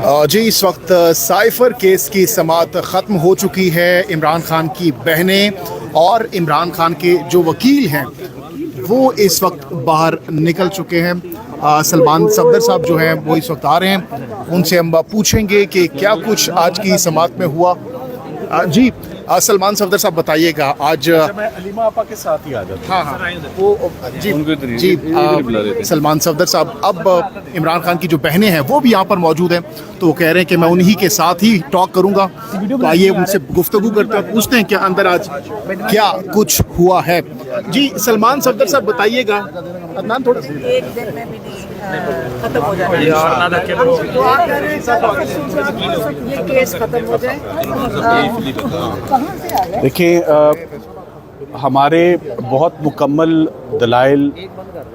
जी इस वक्त cipher case की समाअत ख़त्म हो चुकी है। इमरान खान की बहनें और इमरान खान के जो वकील हैं वो इस वक्त बाहर निकल चुके हैं। सलमान सफदर साहब जो हैं वो इस वक्त आ रहे हैं, उनसे हम पूछेंगे कि क्या कुछ आज की समाअत में हुआ। जी सलमान सफदर साहब बताइएगा आज। मैं अलीमा आपा के साथ ही आ जाता हाँ हाँ वो जी सलमान सफदर साहब, अब इमरान खान की जो बहनें हैं वो भी यहाँ पर मौजूद हैं, तो वो कह रहे हैं कि मैं उन्हीं के साथ ही टॉक करूँगा। तो आइए उनसे गुफ्तगू करते हैं, पूछते हैं कि अंदर आज क्या कुछ हुआ है। जी सलमान सफदर साहब बताइएगा। अदनान थोड़ा एक दिन में भी नहीं खत्म हो जाए, ये केस खत्म हो जाए। कहाँ से आ गए? देखिए हमारे बहुत मुकम्मल दलाइल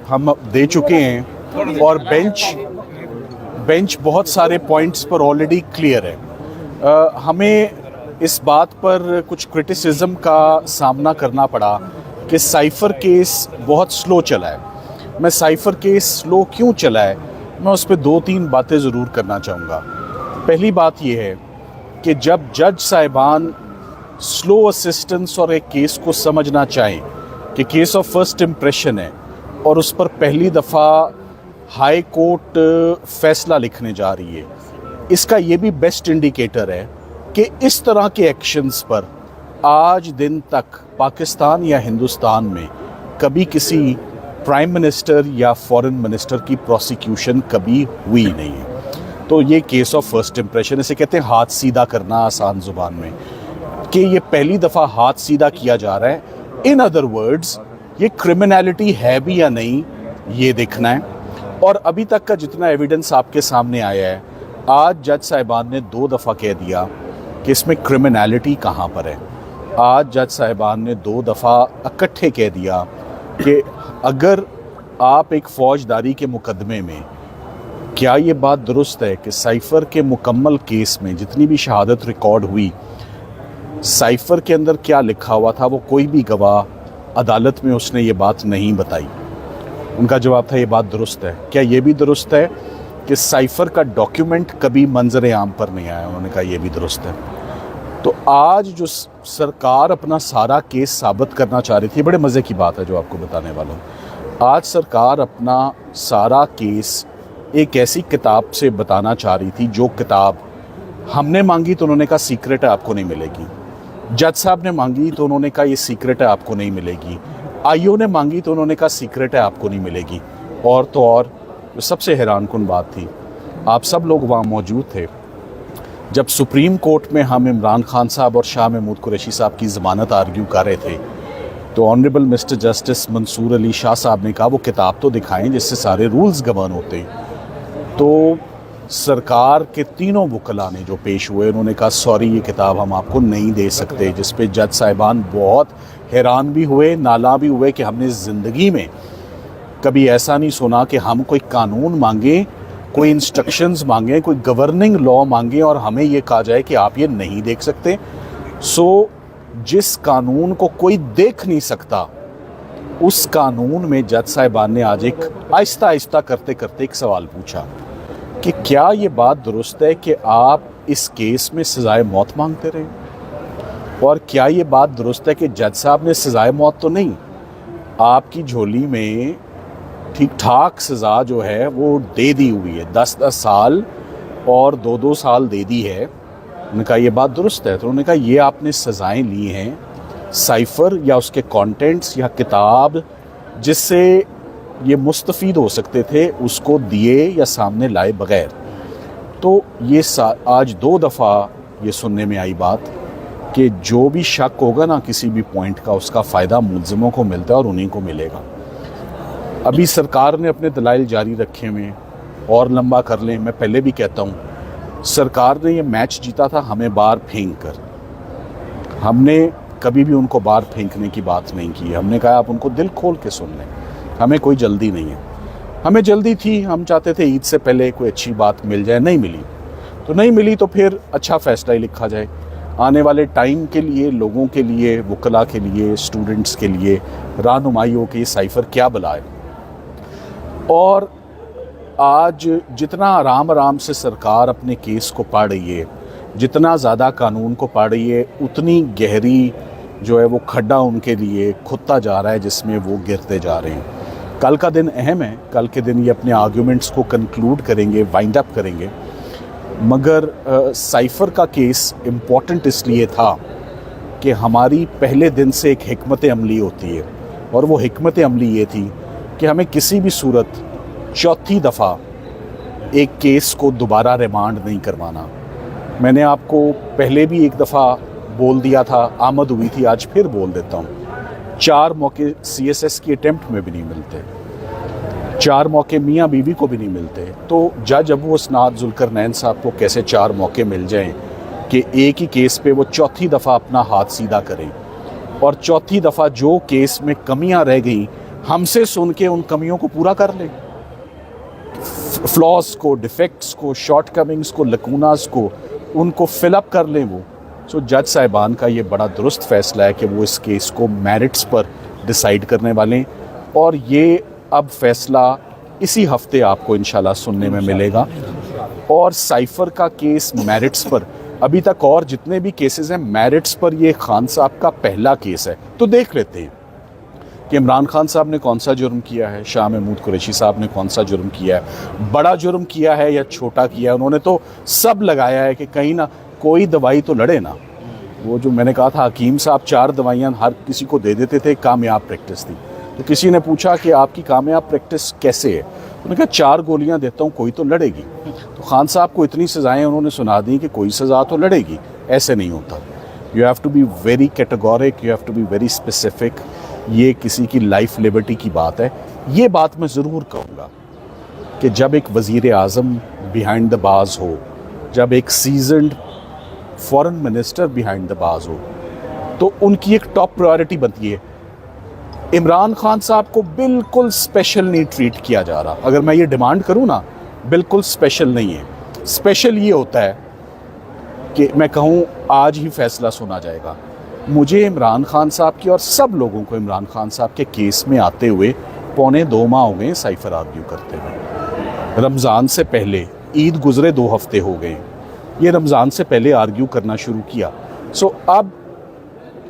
हम दे चुके हैं और बेंच बहुत सारे पॉइंट्स पर ऑलरेडी क्लियर है। हमें इस बात पर कुछ क्रिटिसिज्म का सामना करना पड़ा कि साइफर केस बहुत स्लो चला है। मैं साइफर केस स्लो क्यों चला है, मैं उस पर 2-3 बातें ज़रूर करना चाहूँगा। पहली बात यह है कि जब जज साहिबान स्लो असिस्टेंस और एक केस को समझना चाहें कि केस ऑफ फर्स्ट इम्प्रेशन है और उस पर पहली दफ़ा हाई कोर्ट फैसला लिखने जा रही है, इसका ये भी बेस्ट इंडिकेटर है कि इस तरह के एक्शंस पर आज दिन तक पाकिस्तान या हिंदुस्तान में कभी किसी प्राइम मिनिस्टर या फॉरेन मिनिस्टर की प्रोसिक्यूशन कभी हुई नहीं है। तो ये केस ऑफ फर्स्ट इम्प्रेशन, इसे कहते हैं हाथ सीधा करना आसान ज़ुबान में, कि ये पहली दफ़ा हाथ सीधा किया जा रहा है। इन अदर वर्ड्स ये क्रिमिनलिटी है भी या नहीं ये देखना है। और अभी तक का जितना एविडेंस आपके सामने आया है, आज जज साहिबान ने 2 दफ़ा कह दिया कि इसमें क्रिमिनलिटी कहाँ पर है। आज जज साहिबान ने 2 दफ़ा इकट्ठे कह दिया कि अगर आप एक फ़ौजदारी के मुकदमे में, क्या ये बात दुरुस्त है कि साइफर के मुकम्मल केस में जितनी भी शहादत रिकॉर्ड हुई, साइफर के अंदर क्या लिखा हुआ था वो कोई भी गवाह अदालत में उसने ये बात नहीं बताई। उनका जवाब था ये बात दुरुस्त है। क्या ये भी दुरुस्त है कि साइफर का डॉक्यूमेंट कभी मंजर आम पर नहीं आया? उन्होंने कहा ये भी दुरुस्त है। तो आज जो सरकार अपना सारा केस साबित करना चाह रही थी, बड़े मज़े की बात है जो आपको बताने वाला हूँ। आज सरकार अपना सारा केस एक ऐसी किताब से बताना चाह रही थी जो किताब हमने मांगी तो उन्होंने कहा सीक्रेट है, आपको नहीं मिलेगी। जज साहब ने मांगी तो उन्होंने कहा ये सीक्रेट है, आपको नहीं मिलेगी। आईओ ने मांगी तो उन्होंने कहा सीक्रेट है, आपको नहीं मिलेगी। और तो और जो सबसे हैरानकुन बात थी, आप सब लोग वहाँ मौजूद थे जब सुप्रीम कोर्ट में हम इमरान खान साहब और शाह महमूद कुरैशी साहब की ज़मानत आर्ग्यू कर रहे थे, तो honourable mister justice Mansoor Ali Shah साहब ने कहा वो किताब तो दिखाएं जिससे सारे रूल्स गवर्न होते। तो सरकार के तीनों वकला ने जो पेश हुए, उन्होंने कहा सॉरी ये किताब हम आपको नहीं दे सकते, जिस पे जज साहिबान बहुत हैरान भी हुए, नाला भी हुए कि हमने ज़िंदगी में कभी ऐसा नहीं सुना कि हम कोई कानून मांगे, कोई इंस्ट्रक्शंस मांगे, कोई गवर्निंग लॉ मांगे और हमें ये कहा जाए कि आप ये नहीं देख सकते। सो जिस कानून को कोई देख नहीं सकता, उस कानून में जज साहिबान ने आज एक आहिस्ता आहिस्ता करते करते एक सवाल पूछा कि क्या ये बात दुरुस्त है कि आप इस केस में सज़ाए मौत मांगते रहे, और क्या ये बात दुरुस्त है कि जज साहब ने सज़ाए मौत तो नहीं, आपकी झोली में ठीक ठाक सज़ा जो है वो दे दी हुई है, 10-10 साल और 2-2 साल दे दी है। उन्होंने कहा ये बात दुरुस्त है। तो उन्होंने कहा ये आपने सज़ाएं ली हैं साइफर या उसके कंटेंट्स या किताब जिससे ये मुस्तफ़ीद हो सकते थे, उसको दिए या सामने लाए बगैर। तो ये आज 2 दफ़ा ये सुनने में आई बात कि जो भी शक होगा ना किसी भी पॉइंट का, उसका फ़ायदा मुलज़िमों को मिलता है और उन्हीं को मिलेगा। अभी सरकार ने अपने दलाइल जारी रखे हुए और लंबा कर लें। मैं पहले भी कहता हूँ, सरकार ने ये मैच जीता था हमें बाहर फेंक कर। हमने कभी भी उनको बाहर फेंकने की बात नहीं की। हमने कहा आप उनको दिल खोल के सुन लें, हमें कोई जल्दी नहीं है। हमें जल्दी थी, हम चाहते थे ईद से पहले कोई अच्छी बात मिल जाए, नहीं मिली तो नहीं मिली, तो फिर अच्छा फ़ैसला ही लिखा जाए आने वाले टाइम के लिए, लोगों के लिए, वकला के लिए, स्टूडेंट्स के लिए, रहनुमाइयों के। साइफर क्या बला है। और आज जितना आराम आराम से सरकार अपने केस को पढ़ रही है, जितना ज़्यादा कानून को पढ़ रही है, उतनी गहरी जो है वो खड्डा उनके लिए खुदता जा रहा है जिसमें वो गिरते जा रहे हैं। कल का दिन अहम है, कल के दिन ये अपने आर्ग्यूमेंट्स को कंक्लूड करेंगे, वाइंड अप करेंगे। मगर साइफ़र का केस इम्पॉर्टेंट इसलिए था कि हमारी पहले दिन से एक हिकमत अमली होती है, और वो हिकमत अमली ये थी कि हमें किसी भी सूरत चौथी दफ़ा एक केस को दोबारा रिमांड नहीं करवाना। मैंने आपको पहले भी एक दफ़ा बोल दिया था, आमद हुई थी, आज फिर बोल देता हूँ। 4 मौके CSS की अटेम्प्ट में भी नहीं मिलते, 4 मौके मियाँ बीवी को भी नहीं मिलते। तो जज अबू असनाद जुल्करनैन साहब को कैसे 4 मौके मिल जाएं कि एक ही केस पे वो चौथी दफ़ा अपना हाथ सीधा करें, और चौथी दफ़ा जो केस में कमियां रह गई हमसे सुन के उन कमियों को पूरा कर लें, फ्लॉज को, डिफेक्ट्स को, शॉर्टकमिंग्स को, लकूनास को, उनको फिलअप कर लें वो। सो जज साहिबान का ये बड़ा दुरुस्त फैसला है कि वो इस केस को मेरिट्स पर डिसाइड करने वाले हैं, और ये अब फैसला इसी हफ्ते आपको इंशाल्लाह सुनने में मिलेगा। और साइफ़र का केस मेरिट्स पर, अभी तक और जितने भी केसेस हैं मेरिट्स पर, ये खान साहब का पहला केस है। तो देख लेते हैं कि इमरान खान साहब ने कौन सा जुर्म किया है, शाह महमूद कुरैशी साहब ने कौन सा जुर्म किया है, बड़ा जुर्म किया है या छोटा किया है। उन्होंने तो सब लगाया है कि कहीं ना कोई दवाई तो लड़े ना। वो जो मैंने कहा था, हकीम साहब 4 दवाइयाँ हर किसी को दे देते थे, कामयाब प्रैक्टिस थी। तो किसी ने पूछा कि आपकी कामयाब प्रैक्टिस कैसे है, उन्होंने कहा 4 गोलियां देता हूँ, कोई तो लड़ेगी। तो खान साहब को इतनी सज़ाएं उन्होंने सुना दी कि कोई सज़ा तो लड़ेगी। ऐसे नहीं होता। You have to be very categoric, you have to be very specific. ये किसी की लाइफ लिबर्टी की बात है। ये बात मैं ज़रूर कहूँगा कि जब एक वज़ीर आज़म बिहाइंड द बाज हो, जब एक seasoned foreign minister behind the बाज हो, तो उनकी एक टॉप प्रायोरिटी बनती है। इमरान खान साहब को बिल्कुल स्पेशल नहीं ट्रीट किया जा रहा। अगर मैं ये डिमांड करूँ ना, बिल्कुल स्पेशल नहीं है। स्पेशल ये होता है कि मैं कहूँ आज ही फैसला सुना जाएगा। मुझे इमरान खान साहब की और सब लोगों को इमरान खान साहब के केस में आते हुए 2.25 माह हो गए साइफ़र आर्ग्यू करते हुए। रमज़ान से पहले, ईद गुज़रे 2 हफ्ते हो गए, ये रमज़ान से पहले आर्ग्यू करना शुरू किया। सो अब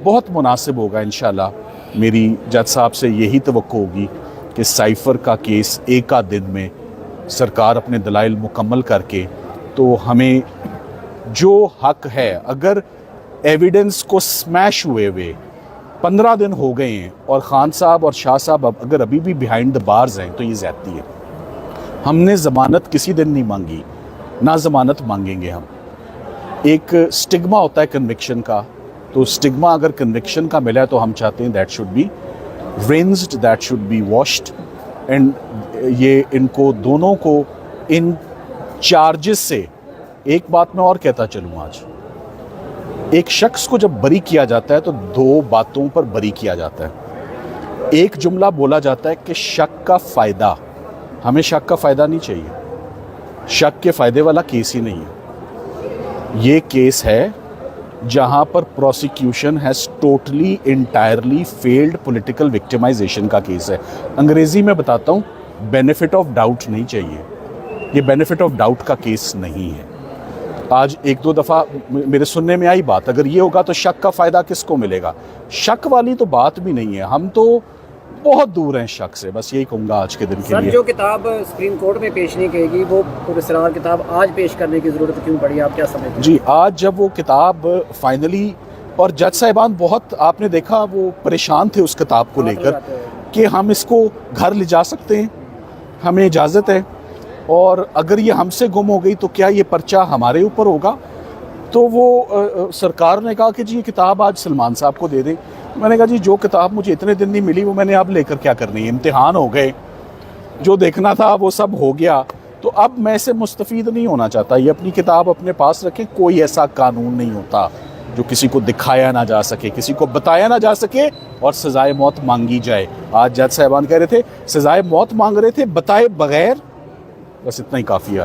बहुत मुनासिब होगा इंशाल्लाह, मेरी जज साहब से यही तवक्को होगी कि साइफ़र का केस एक आध दिन में सरकार अपने दलाइल मुकम्मल करके, तो हमें जो हक है, अगर एविडेंस को स्मैश हुए 15 दिन हो गए हैं और ख़ान साहब और शाह साहब अगर अभी भी बिहाइंड द बार्स हैं, तो ये ज़्यादती है। हमने ज़मानत किसी दिन नहीं मांगी, ना ज़मानत मांगेंगे हम। एक स्टिग्मा होता है कन्विक्शन का, तो स्टिग्मा अगर कन्विक्शन का मिला है तो हम चाहते हैं that should be rinsed, that should be washed. And ये इनको दोनों को इन चार्जेस से, एक बात मैं और कहता चलूँ, आज एक शख्स को जब बरी किया जाता है तो 2 बातों पर बरी किया जाता है। एक जुमला बोला जाता है कि शक का फ़ायदा, हमें शक का फ़ायदा नहीं चाहिए, शक के फ़ायदे वाला केस ही नहीं है। ये केस है जहां पर prosecution has totally entirely failed political victimisation का केस है। अंग्रेज़ी में बताता हूँ, बेनिफिट ऑफ डाउट नहीं चाहिए, ये बेनिफिट ऑफ डाउट का केस नहीं है। आज 1-2 दफ़ा मेरे सुनने में आई बात, अगर ये होगा तो शक का फ़ायदा किसको मिलेगा। शक वाली तो बात भी नहीं है, हम तो बहुत दूर हैं शक से। बस यही कहूँगा आज के दिन के लिए। जो किताब सुप्रीम कोर्ट में पेश नहीं करेगी, वो पुरस्कार किताब आज पेश करने की ज़रूरत क्यों पड़ी, आप क्या समझते हैं? जी, आज जब वो किताब फाइनली, और जज साहिबान बहुत, आपने देखा वो परेशान थे उस किताब को लेकर कि हम इसको घर ले जा सकते हैं, हमें इजाज़त है, और अगर ये हमसे गुम हो गई तो क्या ये पर्चा हमारे ऊपर होगा। तो वो सरकार ने कहा कि जी ये किताब आज सलमान साहब को दे दें। मैंने कहा जी जो किताब मुझे इतने दिन नहीं मिली वो मैंने अब लेकर क्या करनी है, इम्तिहान हो गए, जो देखना था वो सब हो गया, तो अब मैं इससे मुस्तफ़ीद नहीं होना चाहता। ये अपनी किताब अपने पास रखें। कोई ऐसा कानून नहीं होता जो किसी को दिखाया ना जा सके, किसी को बताया ना जा सके और सज़ाए मौत मांगी जाए। आज जज साहिबान कह रहे थे सज़ाए मौत मांग रहे थे बताए बगैर, बस इतना ही काफ़ी है।